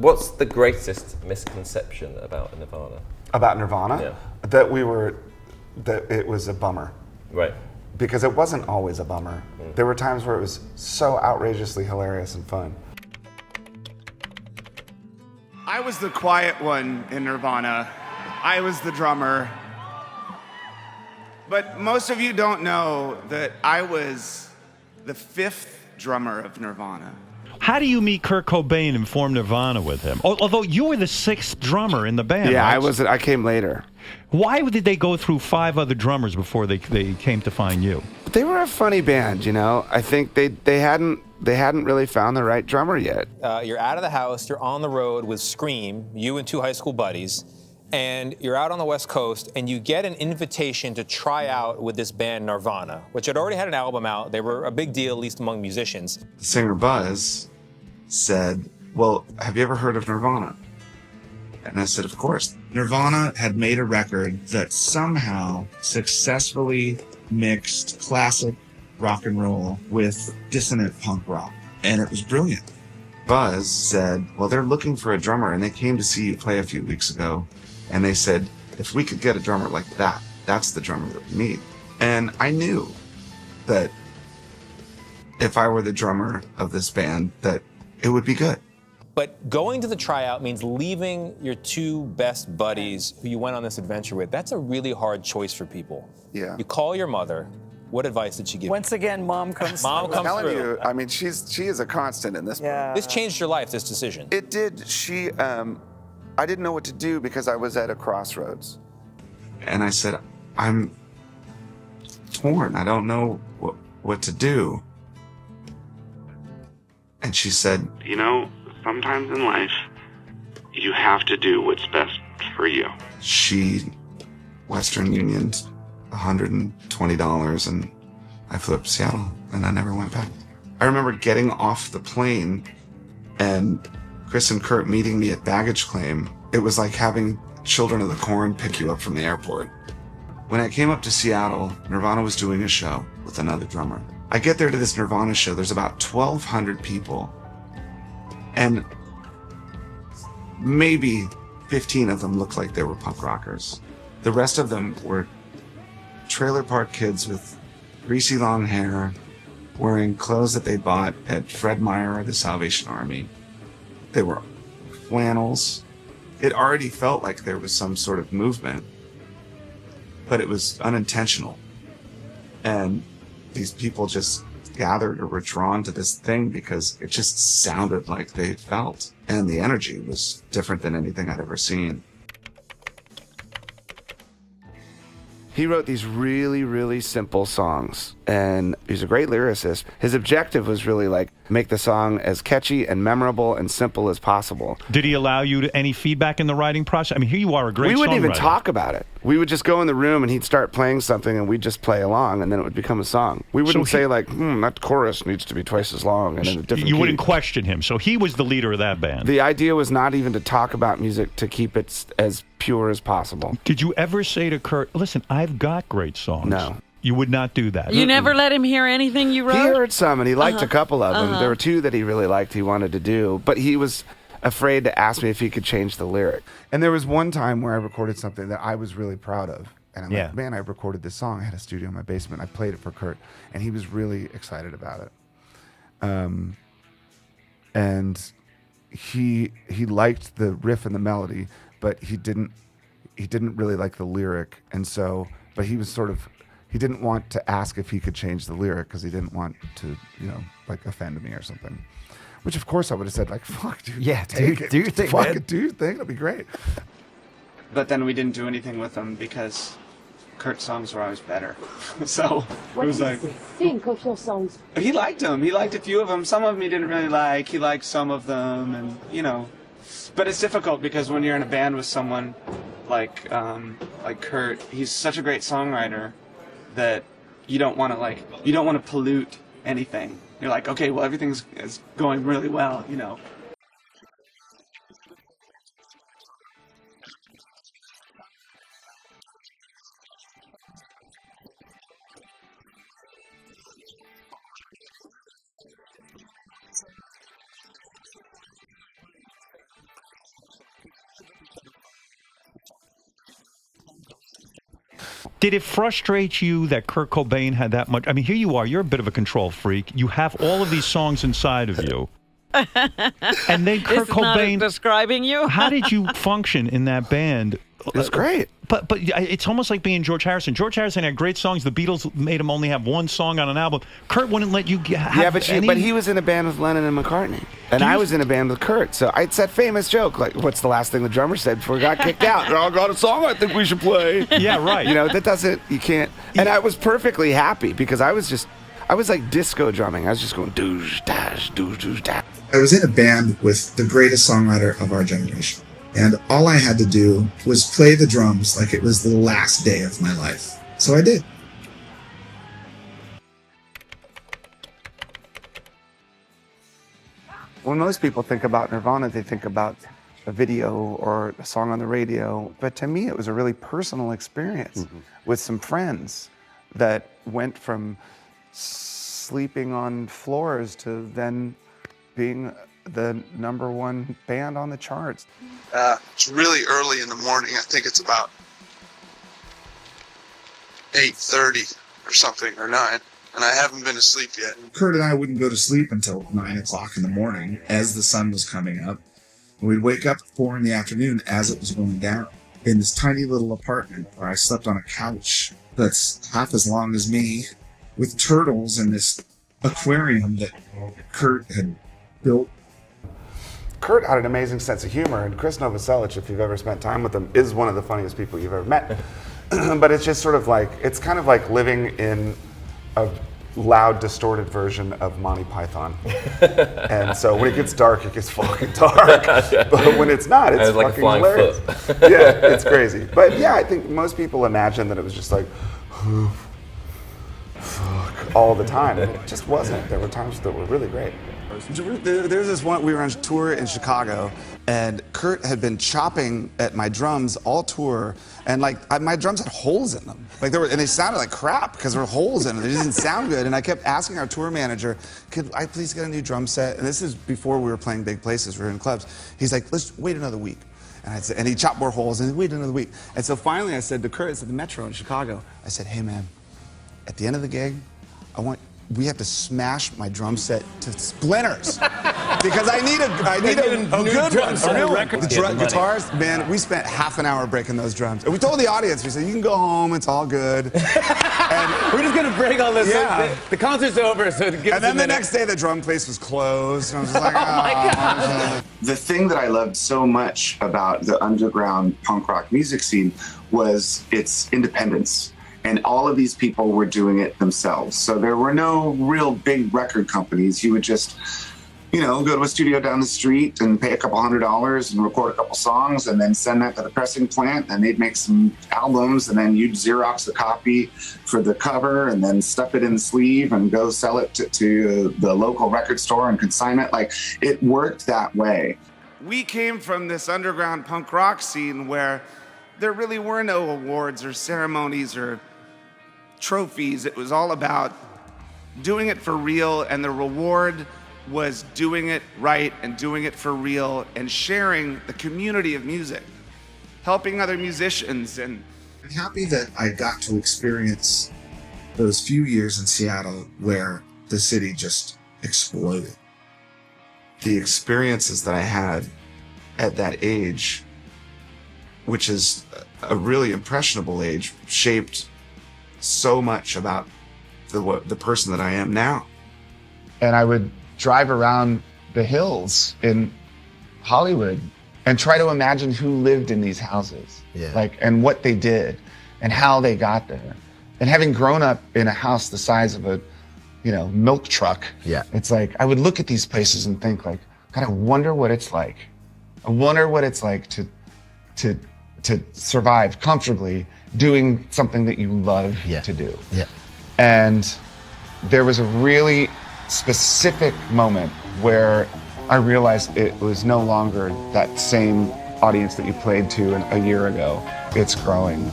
What's the greatest misconception about Nirvana? About Nirvana? Yeah. That it was a bummer. Right. Because it wasn't always a bummer. There were times where it was so outrageously hilarious and fun. I was the quiet one in Nirvana. I was the drummer. But most of you don't know that I was the 5th drummer of Nirvana. How do you meet Kurt Cobain and form Nirvana with him? Although you were the 6th drummer in the band. Yeah, right? I came later. Why did they go through 5 other drummers before they came to find you? They were a funny band, you know. I think they hadn't really found the right drummer yet. You're out of the house, you're on the road with Scream, you and 2 high school buddies, and you're out on the West Coast, and you get an invitation to try out with this band Nirvana, which had already had an album out. They were a big deal, at least among musicians. The singer Buzz said, well, have you ever heard of Nirvana? And I said, of course. Nirvana had made a record that somehow successfully mixed classic rock and roll with dissonant punk rock. And it was brilliant. Buzz said, well, they're looking for a drummer, and they came to see you play a few weeks ago. And they said, if we could get a drummer like that, that's the drummer that we need. And I knew that if I were the drummer of this band, that it would be good. But going to the tryout means leaving your 2 best buddies who you went on this adventure with. That's a really hard choice for people. Yeah. You call your mother. What advice did she give you? Once again, Mom comes Mom through. comes I'm telling through. you, I mean, she is a constant in this. Yeah. This changed your life, this decision. It did. I didn't know what to do because I was at a crossroads. And I said, I'm torn. I don't know what to do. And she said, you know, sometimes in life, you have to do what's best for you. She Western Unioned $120, and I flew up to Seattle, and I never went back. I remember getting off the plane and Chris and Kurt meeting me at baggage claim. It was like having Children of the Corn pick you up from the airport. When I came up to Seattle, Nirvana was doing a show with another drummer. I get there to this Nirvana show. There's about 1,200 people, and maybe 15 of them looked like they were punk rockers. The rest of them were trailer park kids with greasy long hair, wearing clothes that they bought at Fred Meyer or the Salvation Army. They were flannels. It already felt like there was some sort of movement, but it was unintentional. And these people just gathered or were drawn to this thing because it just sounded like they felt. And the energy was different than anything I'd ever seen. He wrote these really, really simple songs, and he's a great lyricist. His objective was really like make the song as catchy and memorable and simple as possible. Did he allow you any feedback in the writing process? I mean, here you are, a great songwriter. We wouldn't even talk about it. We would just go in the room and he'd start playing something and we'd just play along, and then it would become a song. We wouldn't say like, that chorus needs to be twice as long and in a different You key. wouldn't question him. So he was the leader of that band. The idea was not even to talk about music, to keep it as pure as possible. Did you ever say to Kurt, listen, I've got great songs? No. You would not do that. You never let him hear anything you wrote? He heard some, and he liked a couple of them. There were 2 that he really liked, he wanted to do, but he was afraid to ask me if he could change the lyric. And there was one time where I recorded something that I was really proud of. And I'm like, man, I recorded this song. I had a studio in my basement. I played it for Kurt, and he was really excited about it. And he liked the riff and the melody, but he didn't really like the lyric. And so, but he was sort of, he didn't want to ask if he could change the lyric because he didn't want to, like offend me or something. Which of course I would have said like, fuck, dude. Yeah, do your thing, fuck it, do your thing. It'll be great. But then we didn't do anything with them because Kurt's songs were always better. So What it was do you like, think of your songs? he liked them. He liked a few of them. Some of them he didn't really like. He liked some of them, and But it's difficult because when you're in a band with someone like Kurt, he's such a great songwriter that you don't want to pollute anything. You're like, okay, well everything's is going really well, Did it frustrate you that Kurt Cobain had that much? I mean, here you are. You're a bit of a control freak. You have all of these songs inside of you. And then Kurt Cobain. Not describing you. How did you function in that band? It was great. But it's almost like being George Harrison. George Harrison had great songs. The Beatles made him only have one song on an album. Kurt wouldn't let you have but he was in a band with Lennon and McCartney, and I was in a band with Kurt. So it's that famous joke, like, what's the last thing the drummer said before he got kicked out? I got a song I think we should play. Yeah, right. You know, you can't. And I was perfectly happy because I was like disco drumming. I was just going doosh dash doosh doosh dash. I was in a band with the greatest songwriter of our generation. And all I had to do was play the drums like it was the last day of my life. So I did. When most people think about Nirvana, they think about a video or a song on the radio. But to me, it was a really personal experience with some friends that went from sleeping on floors to then being the #1 band on the charts. It's really early in the morning. I think it's about 8:30 or something, or 9. And I haven't been asleep yet. Kurt and I wouldn't go to sleep until 9 o'clock in the morning as the sun was coming up. We'd wake up at 4 in the afternoon as it was going down in this tiny little apartment where I slept on a couch that's half as long as me with turtles in this aquarium that Kurt had built. Kurt had an amazing sense of humor, and Chris Novoselic, if you've ever spent time with him, is one of the funniest people you've ever met. But it's just sort of like, it's kind of like living in a loud, distorted version of Monty Python. And so when it gets dark, it gets fucking dark. But when it's not, it's like fucking a flying hilarious. foot. Yeah, it's crazy. But yeah, I think most people imagine that it was just like, fuck, all the time. And it just wasn't. There were times that were really great. There's this one, we were on tour in Chicago, and Kurt had been chopping at my drums all tour, and my drums had holes in them. And they sounded like crap because there were holes in them. They didn't sound good, and I kept asking our tour manager, could I please get a new drum set? And this is before we were playing big places, we were in clubs. He's like, let's wait another week. And he chopped more holes, and wait another week. And so finally I said to Kurt, it's at the Metro in Chicago, I said, hey man, at the end of the gig, we have to smash my drum set to splinters because I need a good one, a real one. The guitars, man, we spent half an hour breaking those drums. And we told the audience, we said, you can go home, it's all good. And we're just gonna break all this. Yeah. The concert's over, so give and then the next day the drum place was closed. And I was just like, oh my God. The thing that I loved so much about the underground punk rock music scene was its independence. And all of these people were doing it themselves. So there were no real big record companies. You would just, go to a studio down the street and pay a couple $100 and record a couple songs and then send that to the pressing plant, and they'd make some albums, and then you'd Xerox a copy for the cover and then stuff it in the sleeve and go sell it to the local record store and consign it. Like, it worked that way. We came from this underground punk rock scene where there really were no awards or ceremonies or trophies. It was all about doing it for real, and the reward was doing it right and doing it for real and sharing the community of music, helping other musicians. And I'm happy that I got to experience those few years in Seattle where the city just exploded. The experiences that I had at that age, which is a really impressionable age, shaped so much about the person that I am now. And I would drive around the hills in Hollywood and try to imagine who lived in these houses, and what they did and how they got there. And having grown up in a house the size of a, milk truck, it's like I would look at these places and think like, God, I wonder what it's like. I wonder what it's like to survive comfortably doing something that you love to do. And there was a really specific moment where I realized it was no longer that same audience that you played to a year ago. It's growing.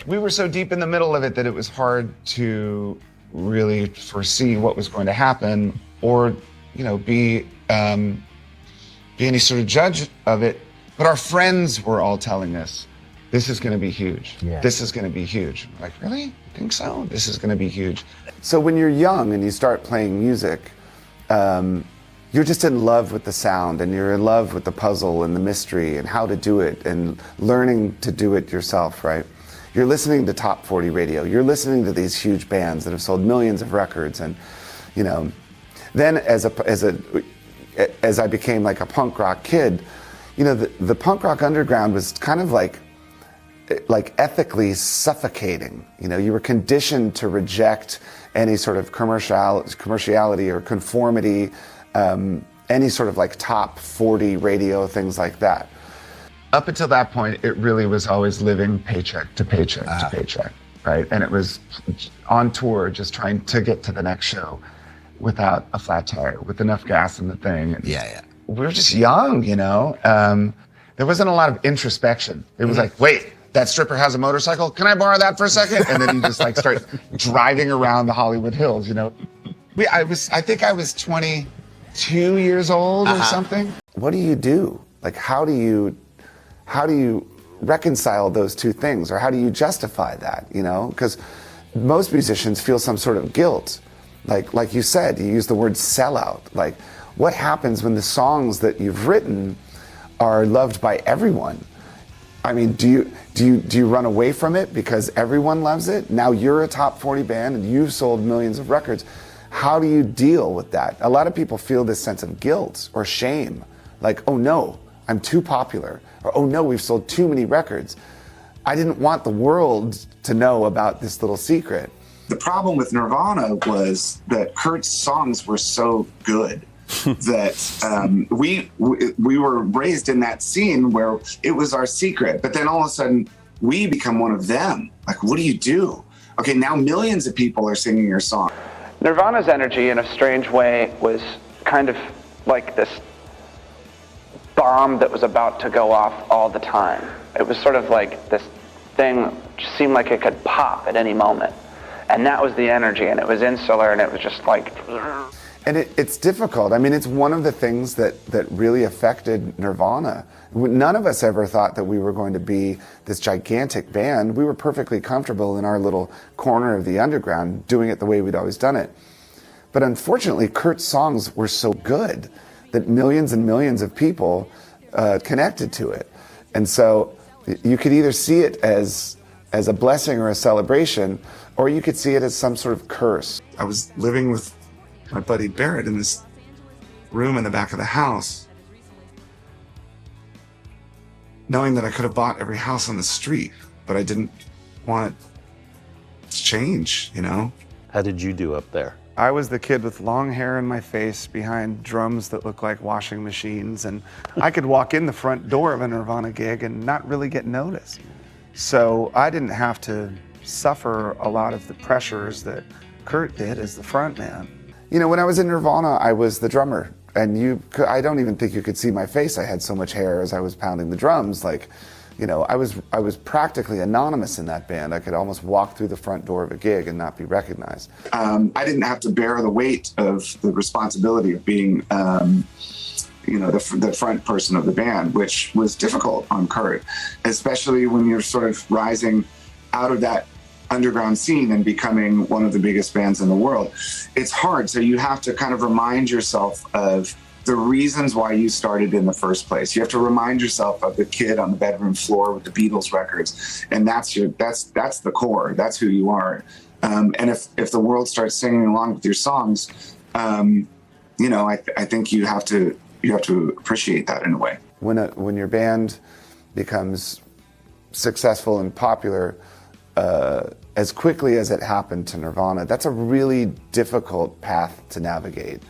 We were so deep in the middle of it that it was hard to really foresee what was going to happen or, be any sort of judge of it. But our friends were all telling us, this is going to be huge. This is going to be huge. I'm like, really? You think so? This is going to be huge. So when you're young and you start playing music, you're just in love with the sound, and you're in love with the puzzle and the mystery and how to do it and learning to do it yourself, right? You're listening to top 40 radio. You're listening to these huge bands that have sold millions of records, and you know, then as I became like a punk rock kid, you know, the punk rock underground was kind of like ethically suffocating. You know, you were conditioned to reject any sort of commerciality or conformity, any sort of like top 40 radio, things like that. Up until that point, it really was always living paycheck to paycheck to paycheck, right? And it was on tour, just trying to get to the next show without a flat tire, with enough gas in the thing. And we were just young, you know? There wasn't a lot of introspection. It was like, wait, that stripper has a motorcycle? Can I borrow that for a second? And then you just like start driving around the Hollywood Hills, you know? I think I was 22 years old or something. What do you do? Like, how do you reconcile those two things, or how do you justify that, you know? Because most musicians feel some sort of guilt. Like you said, you use the word sellout. Like, what happens when the songs that you've written are loved by everyone? I mean, do you run away from it because everyone loves it? Now you're a top 40 band and you've sold millions of records. How do you deal with that? A lot of people feel this sense of guilt or shame. Like, oh no, I'm too popular. Or, oh no, we've sold too many records. I didn't want the world to know about this little secret. The problem with Nirvana was that Kurt's songs were so good that we were raised in that scene where it was our secret. But then all of a sudden, we become one of them. Like, what do you do? Okay, now millions of people are singing your song. Nirvana's energy, in a strange way, was kind of like this bomb that was about to go off all the time. It was sort of like this thing just seemed like it could pop at any moment. And that was the energy, and it was insular, and it was just like... And it's difficult. I mean, it's one of the things that really affected Nirvana. None of us ever thought that we were going to be this gigantic band. We were perfectly comfortable in our little corner of the underground, doing it the way we'd always done it. But unfortunately, Kurt's songs were so good that millions and millions of people connected to it. And so you could either see it as a blessing or a celebration, or you could see it as some sort of curse. I was living with my buddy Barrett in this room in the back of the house, knowing that I could have bought every house on the street, but I didn't want it to change, you know? How did you do up there? I was the kid with long hair in my face behind drums that looked like washing machines, and I could walk in the front door of a Nirvana gig and not really get noticed. So I didn't have to suffer a lot of the pressures that Kurt did as the frontman. You know, when I was in Nirvana, I was the drummer, and I don't even think you could see my face. I had so much hair as I was pounding the drums. Like, you know, I was practically anonymous in that band. I could almost walk through the front door of a gig and not be recognized. I didn't have to bear the weight of the responsibility of being, you know, the front person of the band, which was difficult on Kurt, especially when you're sort of rising out of that underground scene and becoming one of the biggest bands in the world. It's hard, so you have to kind of remind yourself of the reasons why you started in the first place. You have to remind yourself of the kid on the bedroom floor with the Beatles records, and that's the core. That's who you are. And if the world starts singing along with your songs, you know, I think you have to appreciate that in a way. When your band becomes successful and popular, as quickly as it happened to Nirvana, that's a really difficult path to navigate.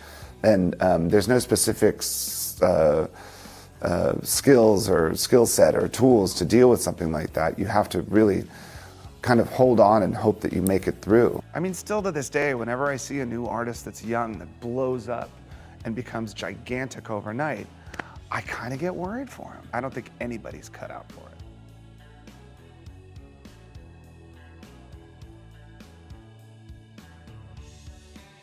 And there's no specific skills or skill set or tools to deal with something like that. You have to really kind of hold on and hope that you make it through. I mean, still to this day, whenever I see a new artist that's young, that blows up and becomes gigantic overnight, I kind of get worried for him. I don't think anybody's cut out for it.